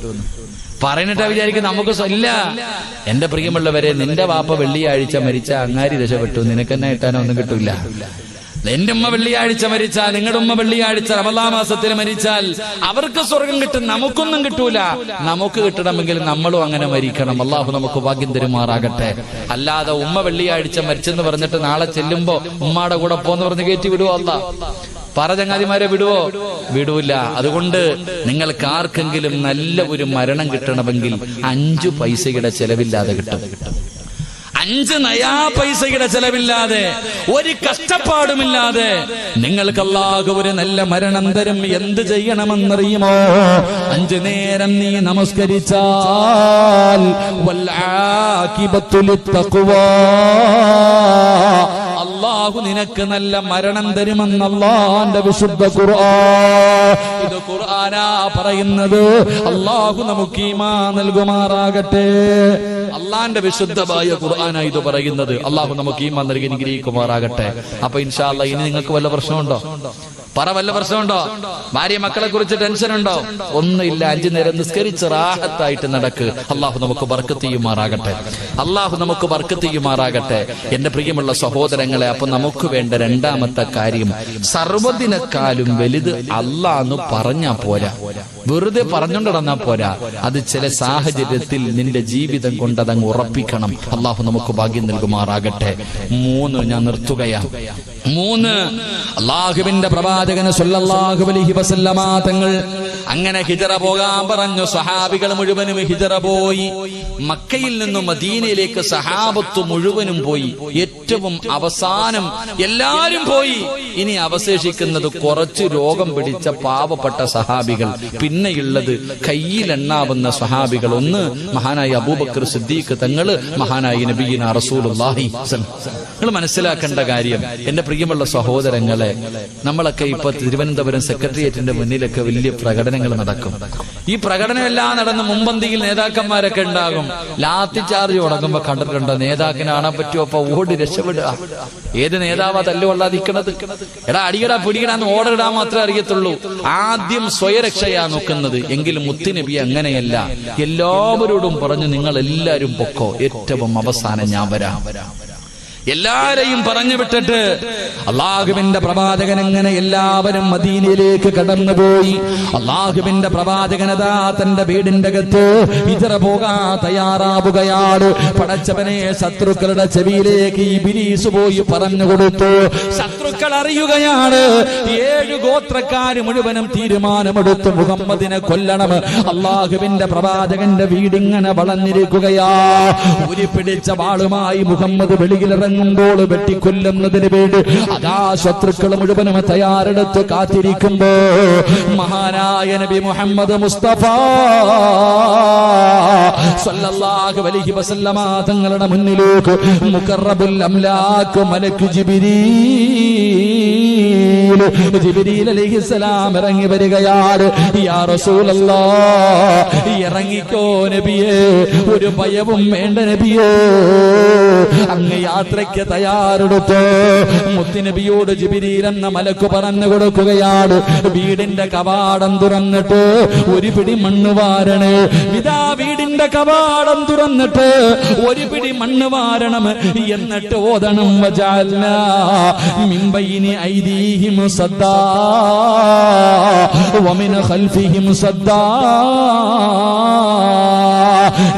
പറയണിട്ടാ വിചാരിക്കും നമുക്ക് ഇല്ല. എന്റെ പ്രിയമുള്ളവരെ, നിന്റെ വാപ്പ വെള്ളിയാഴ്ച മരിച്ച അങ്ങാരി രക്ഷപ്പെട്ടു, നിനക്കെന്നെ കിട്ടാനോ ഒന്നും കിട്ടൂല. എന്റെ ഉമ്മ വെള്ളിയാഴ്ച മരിച്ചാൽ, നിങ്ങളുടെ ഉമ്മ വെള്ളിയാഴ്ച റമളാൻ മാസത്തിൽ മരിച്ചാൽ അവർക്ക് സ്വർഗം കിട്ടും, നമുക്കൊന്നും കിട്ടൂല. നമുക്ക് കിട്ടണമെങ്കിൽ നമ്മളും അങ്ങനെ മരിക്കണം. അള്ളാഹു നമുക്ക് ഭാഗ്യം തരുമാറാകട്ടെ. അല്ലാതെ ഉമ്മ വെള്ളിയാഴ്ച മരിച്ചെന്ന് പറഞ്ഞിട്ട് നാളെ ചെല്ലുമ്പോ ഉമ്മാടെ കൂടെ പോന്ന് പറഞ്ഞ് കയറ്റി വിടുവോ? അല്ലാഹ് ചങ്ങാതിമാരെ വിടുവോ? വിടൂല. അതുകൊണ്ട് നിങ്ങൾക്ക് ആർക്കെങ്കിലും നല്ല ഒരു മരണം കിട്ടണമെങ്കിൽ 5 പൈസയുടെ ചെലവില്ലാതെ കിട്ടും. 5 നയാ പൈസയുടെ ചെലവില്ലാതെ, ഒരു കഷ്ടപ്പാടുമില്ലാതെ നിങ്ങൾക്ക് അല്ലാഹു ഒരു നല്ല മരണം തരും. എന്ത് ചെയ്യണമെന്നറിയുമോ? 5 നേരം നീ നമസ്കരിച്ചാൽ വൽആഖിബത്തു ലിത്തഖ്വാ, അല്ലാഹു നിനക്ക് നല്ല മരണം തരുമെന്ന് അല്ലാഹുവിന്റെ വിശുദ്ധ ഖുർആൻ. ഇത് ഖുർആനാ പറയുന്നത്. അല്ലാഹു നമുക്ക് ഈമാൻ നൽകുമാറാകട്ടെ. അള്ളാന്റെ വിശുദ്ധമായ ഖുർആനാ ഇത് പറയുന്നത്. അള്ളാഹു നമുക്ക് ഈമാൻ നൽകി അനുഗ്രഹിക്കുമാറാകട്ടെ. അപ്പൊ ഇൻഷാ അല്ലാഹ് ഇനി നിങ്ങൾക്ക് വല്ല പ്രശ്നമുണ്ടോ? വല്ല പ്രശ്നമുണ്ടോ? ഭാര്യ മക്കളെ കുറിച്ച് ടെൻഷൻ ഉണ്ടോ? ഒന്നുമില്ല. 5 നേരം നിസ്കരിച്ച് റാഹത്തായിട്ട് നടക്ക്. അള്ളാഹു നമുക്ക് ബർക്കത്ത് ചെയ്യുമാറാകട്ടെ. എന്റെ പ്രിയമുള്ള സഹോദരങ്ങളെ, അപ്പൊ നമുക്ക് വേണ്ട 2ാമത്തെ കാര്യം, സർവ്വതിനെക്കാളും വലുത് അല്ലാഹ് പറഞ്ഞാ പോരാ, വെറുതെ പറഞ്ഞുകൊണ്ട് നടന്നാ പോരാ. അത് ചില സാഹചര്യത്തിൽ നിന്റെ ജീവിതം കൊണ്ട് അതങ്ങ് ഉറപ്പിക്കണം. അള്ളാഹു നമുക്ക് ഭാഗ്യം നൽകുമാറാകട്ടെ. 3 ഞാൻ നിർത്തുകയാണ്. 3 അള്ളാഹുവിന്റെ പ്രവാചകൻ സല്ലല്ലാഹു അലൈഹി വസല്ലമ തങ്ങൾ അങ്ങനെ ഹിജറ പോകാൻ പറഞ്ഞു. സഹാബികൾ മുഴുവനും ഹിജറ പോയി. മക്കയിൽ നിന്നും മദീനയിലേക്ക് സഹാബത്ത് മുഴുവനും പോയി. ഏറ്റവും അവസാനം എല്ലാരും പോയി. ഇനി അവശേഷിക്കുന്നത് കുറച്ച് രോഗം പിടിച്ച പാവപ്പെട്ട സഹാബികൾ. പിന്നെയുള്ളത് കയ്യിലെണ്ണാവുന്ന സഹാബികൾ. ഒന്ന് മഹാനായ അബൂബക്കർ സിദ്ദീഖ് തങ്ങള്, മഹാനായ നബിയിന റസൂലുള്ളാഹി. നിങ്ങൾ മനസ്സിലാക്കേണ്ട കാര്യം, എന്റെ പ്രിയമുള്ള സഹോദരങ്ങളെ, നമ്മളൊക്കെ ഇപ്പൊ തിരുവനന്തപുരം സെക്രട്ടേറിയറ്റിന്റെ മുന്നിലൊക്കെ വലിയ പ്രകടനങ്ങൾ നടക്കും. ഈ പ്രകടനമെല്ലാം നടന്ന് മുമ്പന്തിയിൽ നേതാക്കന്മാരൊക്കെ ഉണ്ടാകും. ലാത്തി ചാർജ് തുടങ്ങുമ്പോ കണ്ടിട്ടുണ്ടോ? നേതാക്കിനെ കാണാൻ പറ്റുമോ? അപ്പൊ ഓടി രക്ഷപ്പെടുക. ഏത് നേതാവാ തല്ലുകൊള്ളാതിരിക്കണത്? എടാ അടിയടാ പിടിയിടാന്ന് ഓർഡർ ഇടാൻ മാത്രമേ അറിയത്തുള്ളൂ. ആദ്യം സ്വയരക്ഷയാ നോക്കുന്നത്. എങ്കിലും മുത്തുനബി അങ്ങനെയല്ല. എല്ലാവരോടും പറഞ്ഞു, നിങ്ങൾ എല്ലാവരും പൊക്കോ, ഏറ്റവും അവസാനം ഞാൻ വരാം. എല്ലാരെയും പറഞ്ഞു വിട്ടിട്ട് അള്ളാഹുവിന്റെ പ്രവാചകൻ അങ്ങനെ എല്ലാവരും മദീനയിലേക്ക് കടന്നുപോയി. അള്ളാഹുവിന്റെ പ്രവാചകനതാ തന്റെ വീടിന്റെ അകത്ത് ഹിജ്റ പോകാൻ തയ്യാറാവുകയാണ്. പടച്ചവനെ, ശത്രുക്കളുടെ ചെവിയിലേക്ക് ഇബ്ലീസ് പോയി പറഞ്ഞു കൊടുത്തു. ശത്രുക്കൾ അറിയുകയാണ് 7 ഗോത്രക്കാര് മുഴുവനും തീരുമാനമെടുത്തു മുഹമ്മദിനെ കൊല്ലണം. അള്ളാഹുവിന്റെ പ്രവാചകന്റെ വീടിങ്ങനെ വളഞ്ഞിരിക്കുകയാ. ഉരി പിടിച്ച വാളുമായി മുഹമ്മദ് വെളിയിലിറങ്ങുമ്പോൾ വെട്ടിക്കൊല്ലുന്നതിന് വേണ്ടി അതാ ശത്രുക്കൾ മുഴുവനും തയ്യാറെടുത്ത് കാത്തിരിക്കുമ്പോ മഹാനായ നബി മുഹമ്മദ് മുസ്തഫ സല്ലല്ലാഹു അലൈഹി വസല്ലമ തങ്ങളുടെ മുന്നിലേക്ക് മുഖറബുൽ അംലാക്ക് മലക്ക് ജിബ്രീൽ അലൈഹിസ്സലാം ഇറങ്ങി വരികയാണ്. യാ റസൂലല്ലാഹ്, ഇറങ്ങിക്കോ നബിയേ, ഒരു ഭയവും വേണ്ട നബിയേ, അങ്ങ് യാത്രയ്ക്ക് തയ്യാറെടുത്തു. മുത്തുനബിയോട് ജിബ്രീൽ എന്ന മലക്ക് പറഞ്ഞു കൊടുക്കുകയാണ്, വീടിന്റെ കവാടം തുറന്നിട്ട് ഒരു പിടി മണ്ണ് വാരണേ. ഇതാ വീടിന്റെ കവാടം തുറന്നിട്ട് ഒരു പിടി മണ്ണ് വാരണം, എന്നിട്ട് ഓതണം വജഅൽനാ മിൻ ബൈനി ഐദീഹിം സദ്ദാ വമിൻ ഖൽഫിഹിം സദ്ദാ.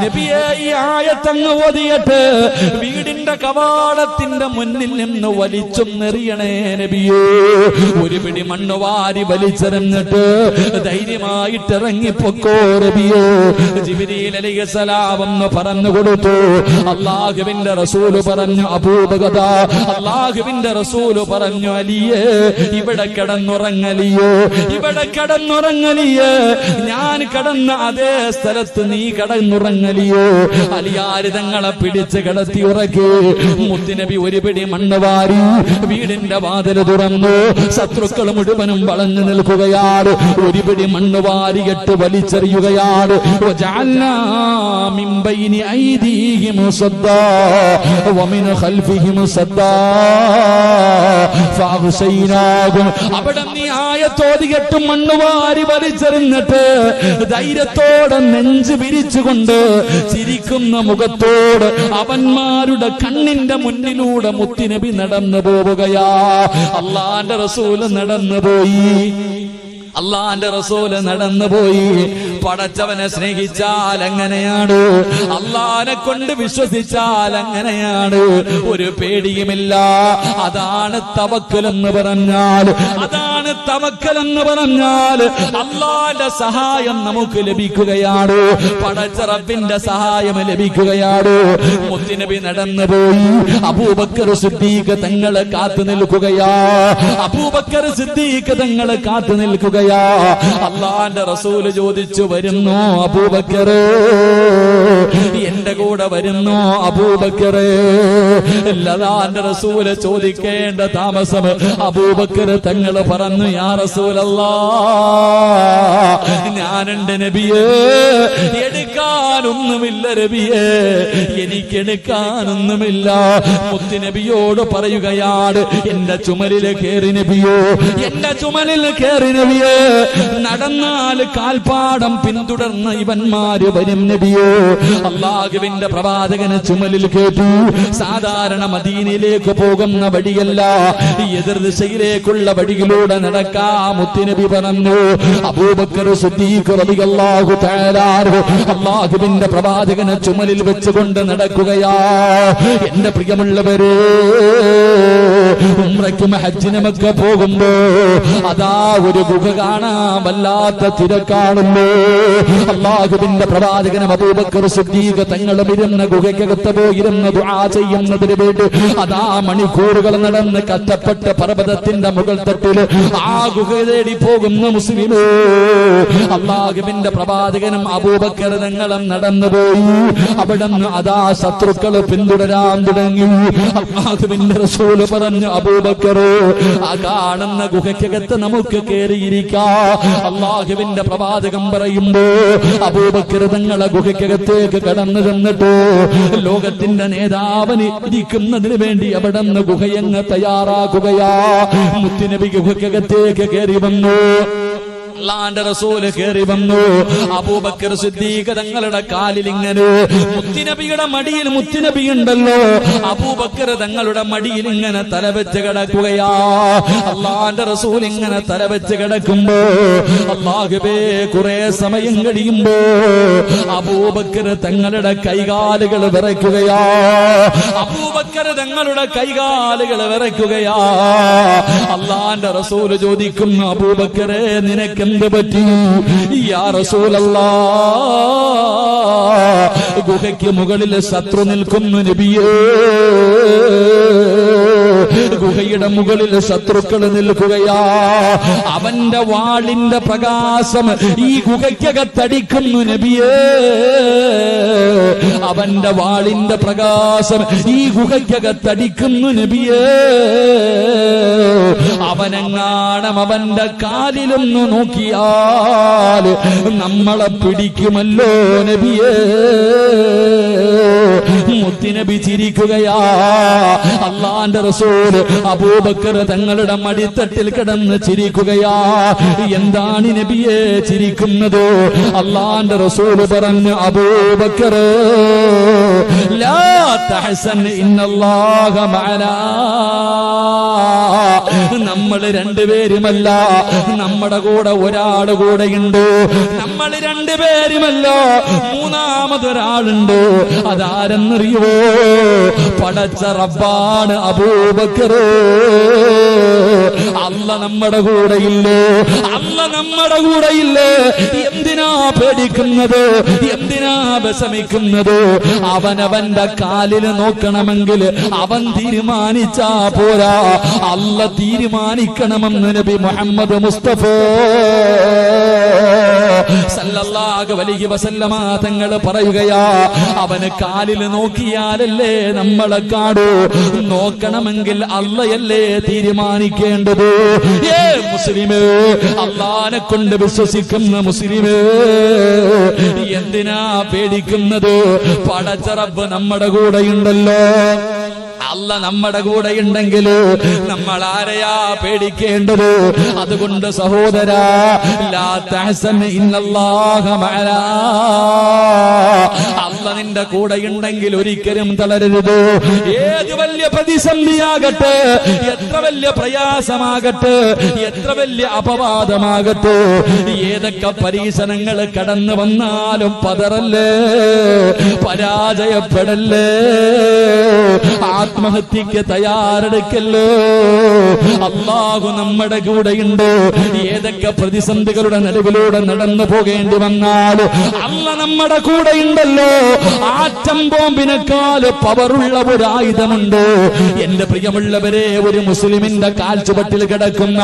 നബിയേ, ഈ ആയത്തങ്ങ് ഓതിയിട്ട് വീടിന്റെ കവാടത്തിന്റെ മുന്നിൽ നിന്ന് വലിച്ചൊന്നെറിയണേ നബിയേ. ഒരു പിടി മണ്ണ് വാരി വലിച്ചെറിഞ്ഞിട്ട് ധൈര്യമായിട്ട് ഇറങ്ങിപ്പൊക്കോ നബിയേ. ജിബ്രീൽ അലൈഹിസ്സലാം എന്ന് പറഞ്ഞു കൊടുത്തു. അല്ലാഹുവിന്റെ റസൂല് പറഞ്ഞു അബൂബക്കർ, അല്ലാഹുവിന്റെ റസൂല് പറഞ്ഞു അലിയേ, ഇവിടെ കിടന്നുറങ്ങലിയോ, ഇവിടെ കിടന്നുറങ്ങലിയേ, ഞാൻ കിടന്ന അതേ സ്ഥലത്ത് നീ കിടന്നുറങ്ങലിയോ. അലിയാര് തങ്ങളെ പിടിച്ച് കിടത്തി ഉറക്കി. മുത്തുനബി ഒരു പിടി മണ്ണ് വാരി വീടിന്റെ വാതിൽ തുറന്നു. ശത്രുക്കൾ മുഴുവനും വളഞ്ഞു നിൽക്കുകയാണ്. ഒരു പിടി മണ്ണ് വാരിയിട്ട് വലിച്ചെറിയുകയാണ്. വജഅൽനാ മിൻ ബൈനി ഐദീഹിം സദ്ദാ വമിൻ ഖൽഫിഹിം സദ്ദാ ഫഅഗ്ശൈനാഹും. അവിടെ നീ ആയത്തോതിയിട്ട് മണ്ണ് വാരി വലിച്ചെറിഞ്ഞിട്ട് ധൈര്യത്തോടെ നെഞ്ച് വിരിച്ചുകൊണ്ട് ചിരിക്കുന്ന മുഖത്തോട് അവന്മാരുടെ കണ്ണിന്റെ മുന്നിലൂടെ മുത്തുനബി നടന്നു പോവുകയാ. അല്ലാഹുവിന്റെ റസൂല് നടന്നുപോയി. അള്ളാന്റെ റസൂല് നടന്നുപോയി. പടച്ചവനെ സ്നേഹിച്ചാൽ അങ്ങനെയാണ്, അള്ളാനെ കൊണ്ട് വിശ്വസിച്ചാൽ അങ്ങനെയാണ്. ഒരു പേടിയുമില്ല. അതാണ് തവക്കൽ എന്ന് പറഞ്ഞാൽ, അതാണ് തവക്കൽ എന്ന് പറഞ്ഞാൽ അള്ളാന്റെ സഹായം നമുക്ക് ലഭിക്കുകയാണ്. പടച്ച റബ്ബിന്റെ സഹായം ലഭിക്കുകയാണ്. മുത്തുനബി നടന്നുപോയി. അബൂബക്കർ സിദ്ദീഖ് തങ്ങളെ കാത്തു നിൽക്കുകയാ. അബൂബക്കർ സിദ്ദീഖ് തങ്ങളെ കാത്തു നിൽക്കുകയാ. അള്ളാന്റെ റസൂല് ചോദിച്ചു, വരുന്നു അബൂബക്കറേ, എന്റെ കൂടെ വരുന്നു അബൂബക്കറേ. അല്ലാഹുവിന്റെ റസൂല് ചോദിക്കേണ്ട താമസം അബൂബക്കർ തങ്ങൾ പറഞ്ഞു, യാ റസൂലല്ലാഹ്, ഞാനുണ്ട് നബിയേ, എടുക്കാനൊന്നുമില്ല നബിയേ, എനിക്കെടുക്കാനൊന്നുമില്ല. മുത്തുനബിയോട് പറയുകയാണ്, എന്റെ ചുമലിൽ കയറി നബിയോ, എന്റെ ചുമലിൽ കയറി നബിയോ. നടന്നാൽ കാൽപ്പാടം പിന്തുടർന്ന ഇവന്മാര് വരും നബിയോ. അല്ലാഹുവിന്റെ പ്രവാചകനെ ചുമലിൽ കേട്ടു. സാധാരണ മദീനയിലേക്ക് പോകുന്ന വഴിയല്ല, എതിർ ദിശയിലേക്കുള്ള വഴിയിലൂടെ നടക്കാ മുത്തുനബി പറഞ്ഞു. അബൂബക്കർ സിദ്ദീഖ് റളിയല്ലാഹു തആല അല്ലാഹുവിന്റെ പ്രവാചകനെ ചുമലിൽ വെച്ചുകൊണ്ട് നടക്കുകയാ. എന്റെ പ്രിയമുള്ളവരെ, ഉംറയ്ക്കും ഹജ്ജിനുമൊക്കെ പോകുമ്പോ അതാ ഒരു ഗുഹ കാണാൻ വല്ലാത്ത തിരക്കാണല്ലോ. അല്ലാഹുവിന്റെ പ്രവാചകനും അബൂബക്കർ സിദ്ദീഖ് തങ്ങളും ഇരുന്ന ഗുഹയ്ക്കകത്ത് പോയിരുന്ന ദുആ ചെയ്യുന്നതിന് വേണ്ടി അതാ മണിക്കൂറുകൾ നടന്ന് കഷ്ടപ്പെട്ട് പർവ്വതത്തിന്റെ മുകൾ തട്ടിൽ ആ ഗുഹ തേടി പോകുന്ന മുസ്ലിമേ, അല്ലാഹുവിന്റെ പ്രവാചകനും അബൂബക്കർ തങ്ങളും നടന്നുപോയി. അവിടുന്ന് അതാ ശത്രുക്കൾ പിന്തുടരാൻ തുടങ്ങി. അല്ലാഹുവിന്റെ റസൂല് പറഞ്ഞു, അബൂബക്കർ, ആ കാണുന്ന ഗുഹയ്ക്കകത്ത് നമുക്ക് കയറിയിരിക്കാം. അല്ലാഹുവിന്റെ പ്രവാചകൻ പറയുമ്പോ അബൂബക്കർ തങ്ങളെ ഗുഹയ്ക്കകത്തേക്ക് കടന്നു ചെന്നിട്ട് ലോകത്തിന്റെ നേതാവിന് ഇരിക്കുന്നതിന് വേണ്ടി അവിടെ നിന്ന് ഗുഹയങ്ങ് തയ്യാറാക്കുകയാ. മുത്തുനബി ഗുഹയ്ക്കകത്തേക്ക് കയറി വന്നു. അല്ലാഹുവിന്റെ റസൂല് കേറി വന്നു. അബൂബക്കർ സിദ്ദീഖ് തങ്ങളുടെ കാലിൽ ഇങ്ങനെ മുത്തുനബിയുടെ മടിയിൽ മുത്തുനബി ഉണ്ടല്ലോ, അബൂബക്കർ തങ്ങളുടെ മടിയിൽ ഇങ്ങനെ തലവെച്ച് കിടക്കുകയാ. അല്ലാഹുവിന്റെ റസൂൽ ഇങ്ങനെ തലവെച്ച് കിടക്കുമ്പോ അല്ലാഹുവേ കുറെ സമയം കഴിയുമ്പോ അബൂബക്കർ തങ്ങളുടെ കൈകാലുകൾ വിറയ്ക്കുകയാ. അബൂബക്കർ തങ്ങളുടെ കൈകാലുകൾ വിറയ്ക്കുകയാ. അല്ലാഹുവിന്റെ റസൂല് ചോദിക്കുന്നു, അബൂബക്കറെ നിനക്കെന്ത് പറ്റി? യാ റസൂലല്ലാഹ്, ഗുഹയ്ക്ക് മുകളിൽ ശത്രു നിൽക്കുന്നു നബിയേ, ഗുഹയുടെ മുകളിൽ ശത്രുക്കൾ നിൽക്കുകയാ. അവന്റെ വാളിന്റെ പ്രകാശം ഈ ഗുഹയ്ക്കകത്തടിക്കുന്നു നബിയേ, അവന്റെ വാളിന്റെ പ്രകാശം ഈ ഗുഹയ്ക്കകത്തടിക്കുന്നു നബിയേ. അവനെങ്ങാണം അവന്റെ കാലിലൊന്ന് നോക്കിയാൽ നമ്മളെ പിടിക്കുമല്ലോ നബിയേ. മുത്തുനബി ചിരിക്കുകയാ. അല്ലാഹുവിന്റെ റസൂൽ അബൂബക്കർ തങ്ങളുടെ മടിത്തട്ടിൽ കിടന്ന് ചിരിക്കുകയാ. എന്താണ് നബിയെ ചിരിക്കുന്നത്? അല്ലാഹുവിന്റെ റസൂൽ പറഞ്ഞു, അബൂബക്കർ ലാ തഹ്സൻ ഇന്നല്ലാഹ മഅനാ, നമ്മൾ രണ്ടുപേരുമല്ല, നമ്മുടെ കൂടെ ഒരാൾ കൂടെയുണ്ട്. നമ്മൾ രണ്ടുപേരുമല്ല, മൂന്നാമതൊരാളുണ്ട്. അതാരെന്നറിയോ? പടച്ച റബ്ബാണ് അബൂബക്കർ. അല്ല നമ്മുടെ കൂടെയില്ലേ? അല്ല നമ്മുടെ കൂടെയില്ലേ? എന്തിനാ പേടിക്കുന്നത്? എന്തിനാ വിഷമിക്കുന്നത്? അവനവന്റെ കാലിൽ നോക്കണമെങ്കിൽ അവൻ തീരുമാനിച്ചാ പോരാ, അല്ല തീരുമാനിക്കണമെന്ന് നബി മുഹമ്മദ് മുസ്തഫ സല്ലല്ലാഹു അലൈഹി വസല്ലമ തങ്ങൾ പറയുകയാ. അവന് കാലിൽ നോക്കിയാലല്ലേ നമ്മളെ കാണൂ. നോക്കണമെങ്കിൽ അള്ളയല്ലേ തീരുമാനിക്കേണ്ടത്. ഏ മുസ്ലിമേ, അള്ളാനെ കൊണ്ട് വിശ്വസിക്കുന്ന മുസ്ലിമേ, എന്തിനാ പേടിക്കുന്നത്? പടച്ച റബ്ബ് നമ്മുടെ കൂടെയുണ്ടല്ലോ. അല്ല നമ്മുടെ കൂടെ ഉണ്ടെങ്കിൽ നമ്മൾ ആരെയാ പേടിക്കേണ്ടത്? അതുകൊണ്ട് സഹോദരാ, ലാ തഹ്സൻ ഇന്നല്ലാഹ മഅനാ, അല്ല നിന്റെ കൂടെ ഉണ്ടെങ്കിൽ ഒരിക്കലും തളരരുത്. ഏത് വലിയ പ്രതിസന്ധിയാകട്ടെ, എത്ര വലിയ പ്രയാസമാകട്ടെ, എത്ര വലിയ അപവാദമാകട്ടെ, ഏതൊക്കെ പരീക്ഷണങ്ങൾ കടന്നു വന്നാലും പതറല്ലേ, പരാജയപ്പെടല്ലേ, ആത്മഹത്യക്ക് തയ്യാറെടുക്കല്ലോ. അല്ലാഹു നമ്മുടെ കൂടെയുണ്ട്. ഏതൊക്കെ പ്രതിസന്ധികളുടെ നടുവിലൂടെ നടന്നു പോകേണ്ടി വന്നാലും അല്ല നമ്മുടെ കൂടെയുണ്ടല്ലോ. ആറ്റം ബോംബിനേക്കാൾ പവറുള്ള ഒരു ആയുധമുണ്ട്. എന്റെ പ്രിയമുള്ളവരെ, ഒരു മുസ്ലിമിന്റെ കാൽച്ചുവട്ടിൽ കിടക്കുന്ന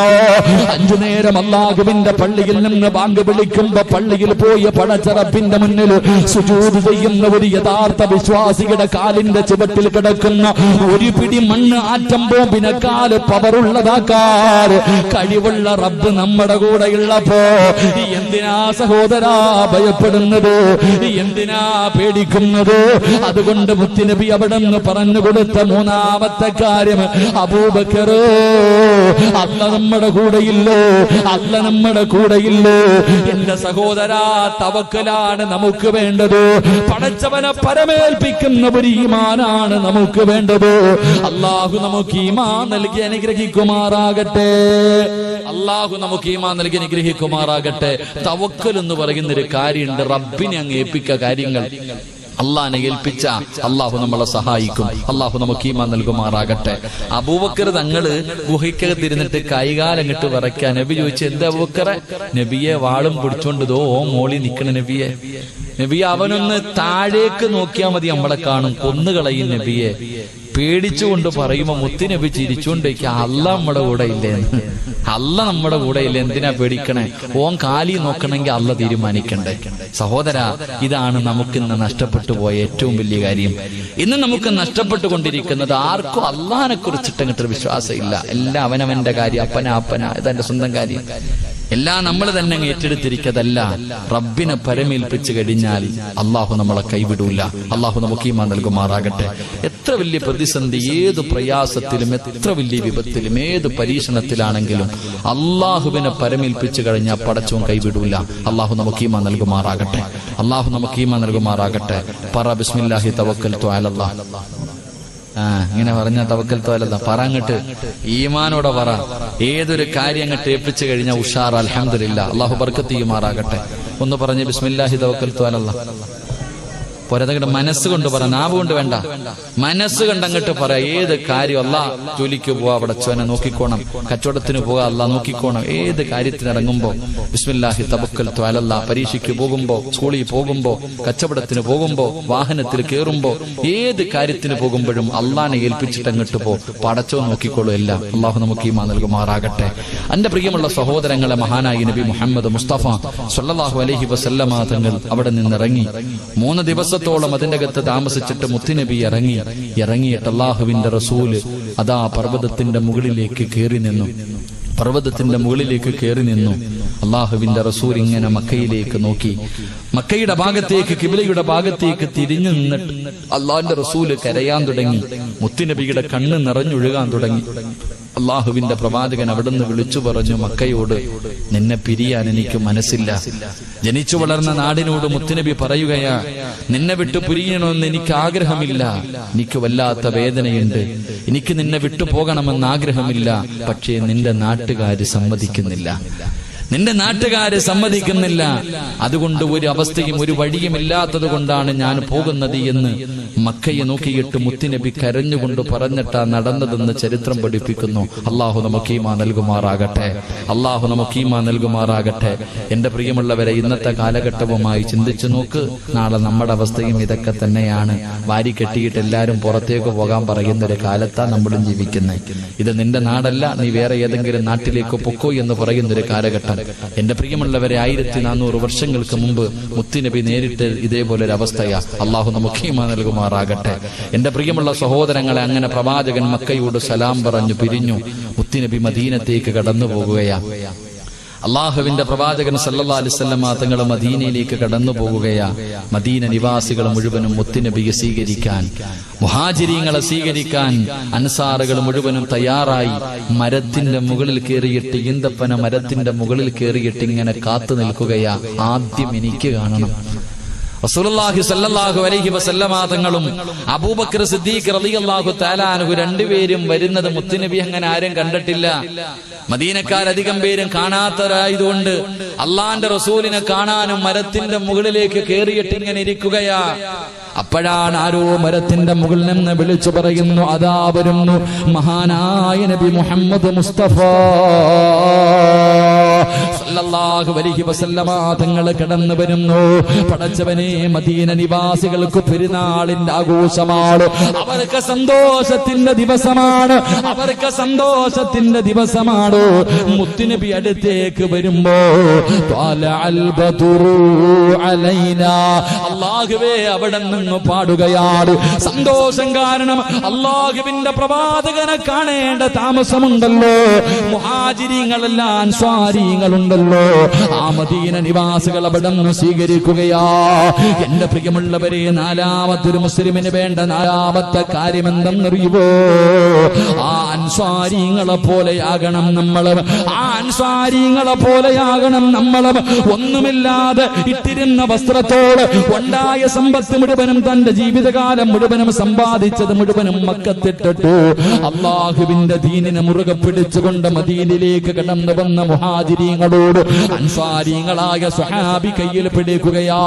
5 നേരം അല്ലാഹുവിന്റെ പള്ളിയിൽ നിന്ന് ബാങ്ക് വിളിക്കുമ്പോ പള്ളിയിൽ പോയി പടച്ച റബ്ബിന്റെ മുന്നിൽ സുജൂദ് ചെയ്യുന്ന ഒരു യഥാർത്ഥ വിശ്വാസിയുടെ കാലിന്റെ ചുവട്ടിൽ കിടക്കുന്ന ഒരു പിടി മണ്ണ് ആറ്റം ബോംബിനേക്കാൾ പവറുള്ളതാക്കാർ കഴിവുള്ള റബ്ബ് നമ്മുടെ കൂടെയുള്ളപ്പോ എന്തിനാ സഹോദരാ ഭയപ്പെടുന്നത്? എന്തിനാ പേടിക്കുന്നത്? അതുകൊണ്ട് മുത്തുനബി അവിടെ നിന്ന് പറഞ്ഞു കൊടുത്ത മൂന്നാമത്തെ കാര്യം, അബൂബക്കർ, അല്ല നമ്മുടെ കൂടെയില്ലേ? അല്ല നമ്മുടെ കൂടെയില്ലേ? എന്റെ സഹോദരാ, തവക്കലാണ് നമുക്ക് വേണ്ടത്. പടച്ചവനെ പരമേൽപ്പിക്കുന്ന ഒരു ഈമാനാണ് നമുക്ക് വേണ്ടത്. അല്ലാഹു നമുക്ക് ഈമാൻ നൽകി അനുഗ്രഹിക്കുമാറാകട്ടെ. അല്ലാഹു നമുക്ക് ഈമാൻ നൽകി അനുഗ്രഹിക്കുമാറാകട്ടെ. തവക്കൽ എന്ന് പറയുന്ന ഒരു കാര്യമുണ്ട്. റബ്ബിനെ അങ്ങ് ഏൽപ്പിക്ക കാര്യങ്ങൾ. അള്ളാഹിനെ ഏൽപ്പിച്ച അള്ളാഹു നമ്മളെ സഹായിക്കും. അള്ളാഹു നമുക്ക് ഈമാൻ നൽകുമാറാകട്ടെ. അബൂബക്കർ തങ്ങള് ഗുഹയ്ക്കകത്തിരുന്നിട്ട് കൈകാലങ്ങിട്ട് വിറയ്ക്കാൻ നബി ചോദിച്ചു, എന്താ അബൂബക്കറെ? നബിയെ വാളും പിടിച്ചോണ്ട് ദോ മോളി നിക്കണ നബിയെ. നബിയെ അവനൊന്ന് താഴേക്ക് നോക്കിയാൽ മതി, നമ്മളെ കാണും, കൊന്നുകളയും നബിയെ. പേടിച്ചുകൊണ്ട് പറയുമ്പോ മുത്തുനബി ചിരിച്ചുകൊണ്ടേക്ക്, അല്ല നമ്മുടെ കൂടെ ഇല്ലേ? അല്ല നമ്മുടെ കൂടെ ഇല്ല, എന്തിനാ പേടിക്കണേ? ഓൻ കാലി നോക്കണമെങ്കിൽ അല്ല തീരുമാനിക്കണ്ടേ. സഹോദരാ, ഇതാണ് നമുക്കിന്ന് നഷ്ടപ്പെട്ടു പോയ ഏറ്റവും വലിയ കാര്യം. ഇന്ന് നമുക്ക് നഷ്ടപ്പെട്ടുകൊണ്ടിരിക്കുന്നത് ആർക്കും അള്ളാഹിനെ കുറിച്ചിട്ട് അങ്ങോട്ടൊരു വിശ്വാസം ഇല്ല. എല്ലാം അവനവന്റെ കാര്യം, അപ്പന ഇതെന്റെ സ്വന്തം കാര്യം. എല്ലാം നമ്മൾ തന്നെ ഏറ്റെടുത്തിരിക്കതല്ല. റബ്ബിനെ പരമേൽപ്പിച്ചു കഴിഞ്ഞാൽ അള്ളാഹു നമ്മളെ കൈവിടൂല. അള്ളാഹു നമുക്ക് ഈമാൻ നൽകുമാറാകട്ടെ. എത്ര വലിയ പ്രതിസന്ധി, ഏത് പ്രയാസത്തിലും, എത്ര വലിയ വിപത്തിലും, ഏത് പരീക്ഷണത്തിലാണെങ്കിലും അള്ളാഹുവിനെ പരമേൽപ്പിച്ചു കഴിഞ്ഞാൽ പടച്ചവൻ കൈവിടൂല. അള്ളാഹു നമുക്ക് ഈമാൻ നൽകുമാറാകട്ടെ. അള്ളാഹു നമുക്ക് ഈമാൻ നൽകുമാറാകട്ടെ. പറ ബിസ്മില്ലാഹി തവക്കൽതു അലല്ലാഹ്. ഇങ്ങനെ പറഞ്ഞ തവക്കൽതു അലല്ലാഹ് പറങ്ങട്ട് ഈമാനോടെ പറ. ഏതൊരു കാര്യം അങ്ങോട്ട് ഏൽപ്പിച്ചു കഴിഞ്ഞാൽ ഉഷാർ. അൽഹംദുലില്ലാഹ്. അള്ളാഹു ബർക്കത്ത് ചെയ്യുമാറാകട്ടെ. ഒന്ന് പറഞ്ഞ് ബിസ്മില്ലാഹി തവക്കൽതു അലല്ലാഹ്. പോരാതങ്ങട്ട് മനസ്സുകൊണ്ട് പറ, നാവ് കൊണ്ട് വേണ്ട, മനസ്സുകൊണ്ട് അങ്ങോട്ട് പറ. ഏത് കാര്യം അല്ലാ, ജോലിക്ക് പോവാ പടച്ചവനെ നോക്കിക്കോണം, കച്ചവടത്തിന് പോവാ അല്ലാ നോക്കിക്കോണം. ഏത് കാര്യത്തിന് ഇറങ്ങുമ്പോ ബിസ്മില്ലാഹി തവക്കൽതു അലല്ലാഹ്. പരീക്ഷയ്ക്ക് പോകുമ്പോ, സ്കൂളിൽ പോകുമ്പോ, കച്ചവടത്തിന് പോകുമ്പോ, വാഹനത്തിൽ കയറുമ്പോ, ഏത് കാര്യത്തിന് പോകുമ്പോഴും അള്ളാനെ ഏൽപ്പിച്ചിട്ട് അങ്ങോട്ട് പോ. പടച്ചവൻ നോക്കിക്കോളൂ എല്ലാം. അള്ളാഹു നമുക്ക് ഈമാൻ നൽകുമാറാകട്ടെ. എന്റെ പ്രിയമുള്ള സഹോദരങ്ങളെ, മഹാനായി നബി മുഹമ്മദ് മുസ്തഫ സ്വല്ലല്ലാഹു അലൈഹി വസല്ലമ തങ്ങൾ അവിടെ നിന്നിറങ്ങി 3 ദിവസത്തോളം അതിന്റെ അകത്ത് താമസിച്ചിട്ട് മുത്തുനബി ഇറങ്ങിയിട്ട് അള്ളാഹുവിന്റെ റസൂല് അതാ പർവ്വതത്തിന്റെ മുകളിലേക്ക് കയറി നിന്നു. അള്ളാഹുവിന്റെ റസൂൽ ഇങ്ങനെ മക്കയിലേക്ക് നോക്കി. മക്കയുടെ ഭാഗത്തേക്ക്, കിബിലയുടെ ഭാഗത്തേക്ക് തിരിഞ്ഞു നിന്നിട്ട് അള്ളാഹിന്റെ റസൂല് കരയാൻ തുടങ്ങി. മുത്തുനബിയുടെ കണ്ണ് നിറഞ്ഞൊഴുകാൻ തുടങ്ങി. അള്ളാഹുവിന്റെ പ്രവാചകൻ അവിടുന്ന് വിളിച്ചു പറഞ്ഞു മക്കയോട്, നിന്നെ പിരിയാൻ എനിക്ക് മനസ്സില്ല. ജനിച്ചു വളർന്ന നാടിനോട് മുത്തുനബി പറയുകയാ, നിന്നെ വിട്ടു പിരിയണമെന്ന് എനിക്ക് ആഗ്രഹമില്ല. എനിക്ക് വല്ലാത്ത വേദനയുണ്ട്. എനിക്ക് നിന്നെ വിട്ടു പോകണമെന്ന് ആഗ്രഹമില്ല. പക്ഷേ നിന്റെ നാട്ടുകാര് സമ്മതിക്കുന്നില്ല. അതുകൊണ്ട് ഒരു അവസ്ഥയും ഒരു വഴിയും ഇല്ലാത്തത് കൊണ്ടാണ് ഞാൻ പോകുന്നത് എന്ന് മക്കയെ നോക്കിയിട്ട് മുത്തുനബി കരഞ്ഞുകൊണ്ട് പറഞ്ഞിട്ടാ നടന്നതെന്ന് ചരിത്രം പഠിപ്പിക്കുന്നു. അള്ളാഹു നമുക്ക് ഈമാൻ നൽകുമാറാകട്ടെ. എന്റെ പ്രിയമുള്ളവരെ, ഇന്നത്തെ കാലഘട്ടവുമായി ചിന്തിച്ചു നോക്ക്. നാളെ നമ്മുടെ അവസ്ഥയും ഇതൊക്കെ തന്നെയാണ്. വാരി കെട്ടിയിട്ട് എല്ലാവരും പുറത്തേക്ക് പോകാൻ പറയുന്ന ഒരു കാലത്താണ് നമ്മളും ജീവിക്കുന്നത്. ഇത് നിന്റെ നാടല്ല, നീ വേറെ ഏതെങ്കിലും നാട്ടിലേക്ക് പൊക്കോ എന്ന് പറയുന്നൊരു കാലഘട്ടം. എന്റെ പ്രിയമുള്ളവരെ, 1400 വർഷങ്ങൾക്ക് മുമ്പ് മുത്തുനബി നേരിട്ട് ഇതേപോലെ ഒരു അവസ്ഥയാ. അള്ളാഹു നമുക്ക് ഈമാൻ നൽകുമാറാകട്ടെ. എന്റെ പ്രിയമുള്ള സഹോദരങ്ങളെ, അങ്ങനെ പ്രവാചകൻ മക്കയോട് സലാം പറഞ്ഞു പിരിഞ്ഞു. മുത്തുനബി മദീനത്തേക്ക് കടന്നു പോകുകയാ. അള്ളാഹുവിന്റെ പ്രവാചകൻ സല്ലല്ലാഹു അലൈഹി വസല്ലം തങ്ങൾ മദീനയിലേക്ക് കടന്നു പോകുകയാ. മദീന നിവാസികൾ മുഴുവനും മുത്തുനബിയെ സ്വീകരിക്കാൻ, മുഹാജിരീങ്ങളെ സ്വീകരിക്കാൻ അൻസാറുകൾ മുഴുവനും തയ്യാറായി. മരത്തിന്റെ മുകളിൽ കയറിയിട്ട്, ഈന്തപ്പന മരത്തിന്റെ മുകളിൽ കയറിയിട്ട് ഇങ്ങനെ കാത്തു നിൽക്കുകയാ. ആദ്യം എനിക്ക് കാണണം. റസൂലുള്ളാഹി സ്വല്ലല്ലാഹു അലൈഹി വസല്ലമ തങ്ങളും അബൂബക്കർ സിദ്ദീഖ് റളിയല്ലാഹു തആല അൻഹു രണ്ടുപേരും വരുന്നത് മുത്തുനബി അങ്ങനെ ആരും കണ്ടിട്ടില്ല. മദീനക്കാരധികം പേരും കാണാത്തവരായതുകൊണ്ട് അള്ളാന്റെ റസൂലിനെ കാണാനും മരത്തിന്റെ മുകളിലേക്ക് കയറിയിട്ട് ഇങ്ങനെ ഇരിക്കുകയാ. അപ്പോഴാണ് ആരോ മരത്തിന്റെ മുകളിൽ നിന്ന് വിളിച്ചു പറയുന്നു, അതാ വരുന്നു മഹാനായ നബി മുഹമ്മദ് മുസ്തഫ സല്ലല്ലാഹു അലൈഹി വസല്ലമ തങ്ങൾ കടന്നു വരുന്നു. പടച്ചവനെ, മദീന നിവാസികൾക്ക് പെരുന്നാളിന്റെ ആഘോഷമാണ്. അവർക്ക് സന്തോഷത്തിന്റെ ദിവസമാണ്. മുത്തുനബി അടുത്തേക്ക് വരുമ്പോ അല്ലാഹുവേ അവിടെ നിന്ന് പാടുകയാണ്. സന്തോഷം കാരണം അല്ലാഹുവിന്റെ പ്രവാചകനെ കാണേണ്ട താമസമുണ്ടല്ലോ. മുഹാജിരീങ്ങളെല്ലാം അൻസ്വാരികളുണ്ടല്ലോ. ആ മദീന നിവാസികൾ അവിടെ നിന്ന് സ്വീകരിക്കുകയാ. എന്റെ പ്രിയമുള്ളവരെ, നാലാമത്തൊരു മുസ്ലിമിന് വേണ്ട നാലാമത്തെ കാര്യം എന്തെന്നറിയുവോ? ആ അൻസ്വാരികളെ പോലെയാകണം നമ്മൾ. ഒന്നുമില്ലാതെ ഇട്ടിരുന്ന വസ്ത്രത്തോട് ഉണ്ടായ സമ്പത്ത് മുഴുവനും, തന്റെ ജീവിതകാലം മുഴുവനും സമ്പാദിച്ചത് മുഴുവനും മക്കത്തിട്ടിട്ടു അള്ളാഹുവിന്റെ ദീനിനെ മുറുകെ പിടിച്ചുകൊണ്ട് മദീനയിലേക്ക് കടന്നു വന്ന മുഹാജിരീങ്ങളോട് അൻസാരികളായ സ്വഹാബി കയ്യിൽ പിടിക്കുകയാ.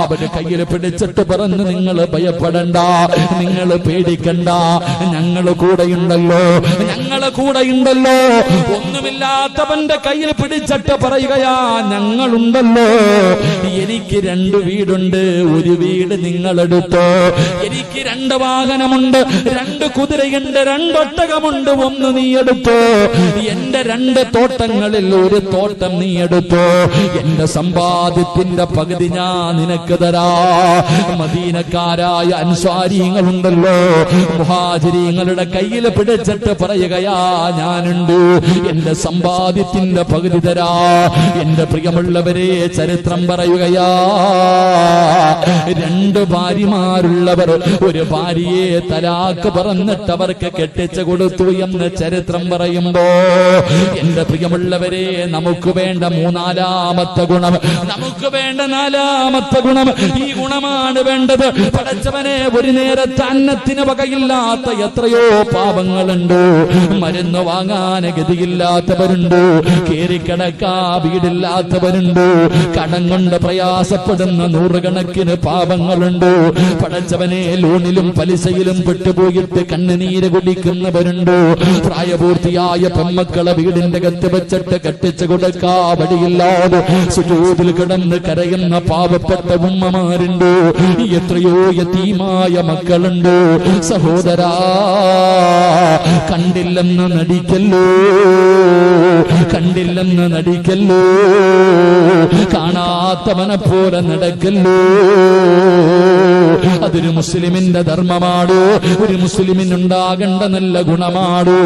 അവര് കയ്യിൽ പിടിച്ചിട്ട് പറഞ്ഞു, നിങ്ങൾ ഭയപ്പെടണ്ട, നിങ്ങൾ പേടിക്കണ്ട, ഞങ്ങള് കൂടെയുണ്ടല്ലോ. ഒന്നുമില്ലാത്തവന്റെ കയ്യിൽ പിടിച്ചിട്ട് പറയുകയാ, ഞങ്ങളുണ്ടല്ലോ. എനിക്ക് 2 വീടുണ്ട്, ഒരു വീട് നിങ്ങളെടുത്തോ. എനിക്ക് 2 വാഹനമുണ്ട്, 2 കുതിരയുണ്ട്, 2 ഒട്ടകമുണ്ട്, 1 നീ എടുത്തോ. എന്റെ 2 തോട്ടങ്ങളിൽ ഒരു തോട്ടം നീ എടുത്തോ. എന്റെ സമ്പാദ്യത്തിന്റെ പകുതി ഞാൻ നിനക്ക് തരാ. മദീനക്കാരായ അൻസ്വാരികളുണ്ടല്ലോ, മുഹാജിരീങ്ങളുടെ കയ്യിൽ പിടിച്ചിട്ട് വെച്ചിട്ട് പറയുകയാ, ഞാനുണ്ട്, എന്റെ സമ്പാദ്യത്തിന്റെ പകുതി തരാ. എന്റെ പ്രിയമുള്ളവരെ, ചരിത്രം പറയുകയാ, 2 ഭാര്യമാരുള്ളവർ ഒരു ഭാര്യയെ തലാക്ക് പറഞ്ഞിട്ട് അവർക്ക് കെട്ടിച്ചു കൊടുത്തു എന്ന് ചരിത്രം പറയുമ്പോ, എന്റെ പ്രിയമുള്ളവരെ, നമുക്ക് വേണ്ട 3-ാമത്തെ ഗുണം, നമുക്ക് വേണ്ട 4-ാമത്തെ ഗുണം, ഈ ഗുണമാണ് വേണ്ടത്. പടച്ചവനെ, ഒരു നേരത്തെ അന്നത്തിന് വകയില്ലാത്ത എത്രയോ പാവങ്ങളുണ്ട്. മരുന്ന് വാങ്ങാൻ ഗതിയില്ലാത്തവരുണ്ട്, കേറിക്കിടക്കാ വീടില്ലാത്തവരുണ്ട്, കടം കൊണ്ട് പ്രയാസപ്പെടുന്ന 100 കണക്കിന് പാവങ്ങളുണ്ട്. പടച്ചവനെ, ലോണിലും പലിശയിലും പെട്ടുപോയിട്ട് കണ്ണുനീര് കുടിക്കുന്നവരുണ്ട്. പ്രായപൂർത്തിയായ പെമ്മക്കളെ വീടിന്റെ അകത്ത് വെച്ചിട്ട് കെട്ടിച്ചു കൊടുക്കാ വടിയില്ലാതെ സുജൂദിൽ കിടന്ന് കരയുന്ന പാവപ്പെട്ട ഉമ്മമാരുണ്ട്. എത്രയോ യതീമായ മക്കളുണ്ട്. സഹോദരാ, കണ്ടില്ലെന്ന് നടിക്കല്ലോ, കണ്ടില്ലെന്ന് നടിക്കല്ലോ, കാണാത്തവനെ പോലെ നടക്കല്ലോ. അതൊരു മുസ്ലിമിന്റെ ധർമ്മമാണ്, ഒരു മുസ്ലിമിനുണ്ടാകേണ്ട നല്ല ഗുണമാണ്.